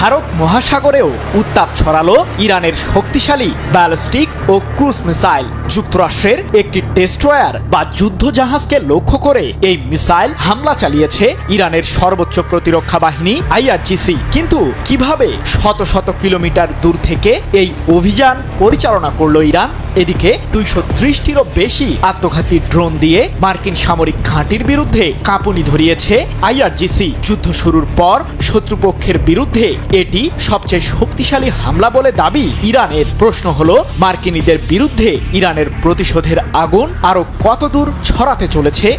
ভারত মহাসাগরেও উত্তাপ ছড়ালো ইরানের শক্তিশালী ব্যালিস্টিক ও ক্রুজ মিসাইল। যুক্তরাষ্ট্রের একটি ডেস্ট্রয়ার বা যুদ্ধ জাহাজকে লক্ষ্য করে এই মিসাইল হামলা চালিয়েছে ইরানের সর্বোচ্চ প্রতিরক্ষা বাহিনী IRGC। কিন্তু কিভাবে শত শত কিলোমিটার দূর থেকে এই অভিযান পরিচালনা করলো ইরান? এদিকে 230টিরও বেশি আত্মঘাতী ড্রোন দিয়ে মার্কিন সামরিক ঘাঁটির বিরুদ্ধে কাঁপুনি ধরিয়েছে IRGC। যুদ্ধ শুরুর পর শত্রুপক্ষের বিরুদ্ধে এটি সবচেয়ে শক্তিশালী হামলা বলে দাবি ইরানের। প্রশ্ন হলো, মার্কিনীদের বিরুদ্ধে ইরানের প্রতিশোধের আগুন আরো কতদূর ছড়াতে চলেছে?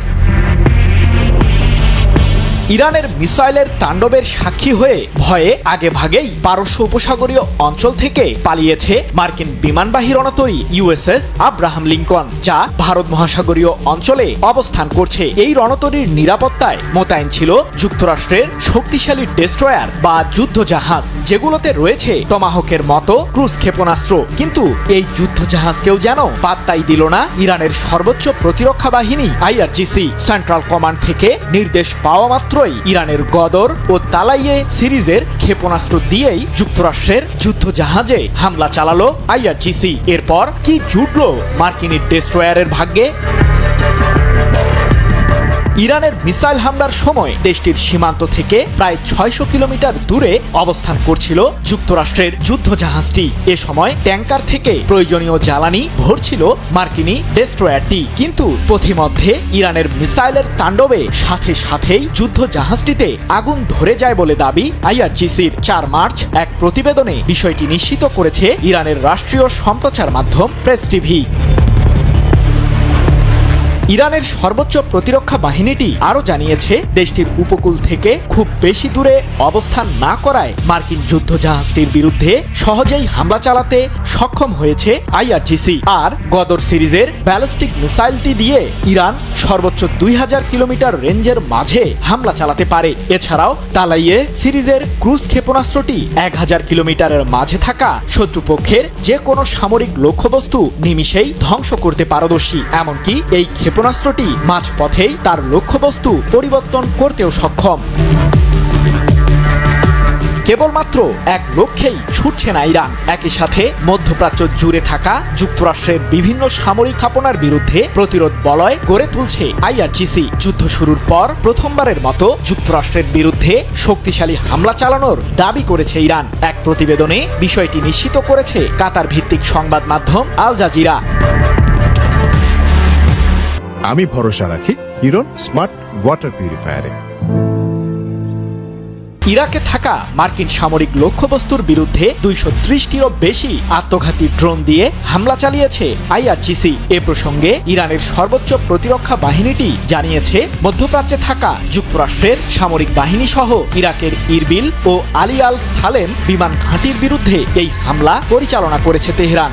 ইরানের মিসাইলের তাণ্ডবের সাক্ষী হয়ে ভয়ে আগেভাগেই পারস্য উপসাগরীয় অঞ্চল থেকে পালিয়েছে মার্কিন বিমানবাহী রণতরী USS আব্রাহাম লিঙ্কন, যা ভারত মহাসাগরীয় অঞ্চলে অবস্থান করছে। এই রণতরীর নিরাপত্তায় মোতায়েন ছিল যুক্তরাষ্ট্রের শক্তিশালী ডেস্ট্রয়ার বা যুদ্ধ জাহাজ, যেগুলোতে রয়েছে টমাহকের মতো ক্রুজ ক্ষেপণাস্ত্র। কিন্তু এই যুদ্ধ জাহাজকেও যেন পাত্তাই দিল না ইরানের সর্বোচ্চ প্রতিরক্ষা বাহিনী IRGC। সেন্ট্রাল কমান্ড থেকে নির্দেশ পাওয়া মাত্র ইরানের গদর ও তালাইয়ে সিরিজের ক্ষেপণাস্ত্র দিয়েই যুক্তরাষ্ট্রের যুদ্ধ জাহাজে হামলা চালালো IRGC। এরপর কি জুটলো মার্কিনী ডেস্ট্রয়ারের ভাগ্যে? ইরানের মিসাইল হামলার সময় দেশটির সীমান্ত থেকে প্রায় 600 কিলোমিটার দূরে অবস্থান করছিল যুক্তরাষ্ট্রের যুদ্ধ জাহাজটি। এ সময় ট্যাঙ্কার থেকে প্রয়োজনীয় জ্বালানি ভরছিল মার্কিনী ডেস্ট্রয়ারটি। কিন্তু পথিমধ্যে ইরানের মিসাইলের তাণ্ডবে সাথে সাথেই যুদ্ধ জাহাজটিতে আগুন ধরে যায় বলে দাবি IRGCর। 4 মার্চ এক প্রতিবেদনে বিষয়টি নিশ্চিত করেছে ইরানের রাষ্ট্রীয় সম্প্রচার মাধ্যম প্রেস টিভি। ইরানের সর্বোচ্চ প্রতিরক্ষা বাহিনীটি আরও জানিয়েছে, দেশটির উপকূল থেকে খুব বেশি দূরে অবস্থান না করায় মার্কিন যুদ্ধ জাহাজটির বিরুদ্ধে সহজেই হামলা চালাতে সক্ষম হয়েছে IRGC। আর গদর সিরিজের ব্যালিস্টিক মিসাইলটি দিয়ে ইরান সর্বোচ্চ 2000 কিলোমিটার রেঞ্জের মাঝে হামলা চালাতে পারে। এছাড়াও তালাইয়ে সিরিজের ক্রুজ ক্ষেপণাস্ত্রটি 1000 কিলোমিটারের মাঝে থাকা শত্রুপক্ষের যে কোনো সামরিক লক্ষ্যবস্তু নিমিষেই ধ্বংস করতে পারদর্শী। এমনকি এই ক্ষেপণাস্ত্রটি মাঝপথেই তার লক্ষ্যবস্তু পরিবর্তন করতেও সক্ষম। কেবলমাত্র এক লক্ষ্যেই ছুটছে না ইরান, একই সাথে মধ্যপ্রাচ্য জুড়ে থাকা যুক্তরাষ্ট্রের বিভিন্ন সামরিক স্থাপনার বিরুদ্ধে প্রতিরোধ বলয় গড়ে তুলছে IRGC। যুদ্ধ শুরুর পর প্রথমবারের মতো যুক্তরাষ্ট্রের বিরুদ্ধে শক্তিশালী হামলা চালানোর দাবি করেছে ইরান। এক প্রতিবেদনে বিষয়টি নিশ্চিত করেছে কাতার ভিত্তিক সংবাদ মাধ্যম আল জাজিরা। আমি ভরসা রাখি হিরন স্মার্ট ওয়াটার পিউরিফায়ারে। ইরাকে থাকা মার্কিন সামরিক লক্ষ্যবস্তুর বিরুদ্ধে 230টিরও বেশি আত্মঘাতী ড্রোন দিয়ে হামলা চালিয়েছে IRGC। এ প্রসঙ্গে ইরানের সর্বোচ্চ প্রতিরক্ষা বাহিনীটি জানিয়েছে, মধ্যপ্রাচ্যে থাকা যুক্তরাষ্ট্রের সামরিক বাহিনী সহ ইরাকের ইরবিল ও আলী আল সালেম বিমান ঘাঁটির বিরুদ্ধে এই হামলা পরিচালনা করেছে তেহরান।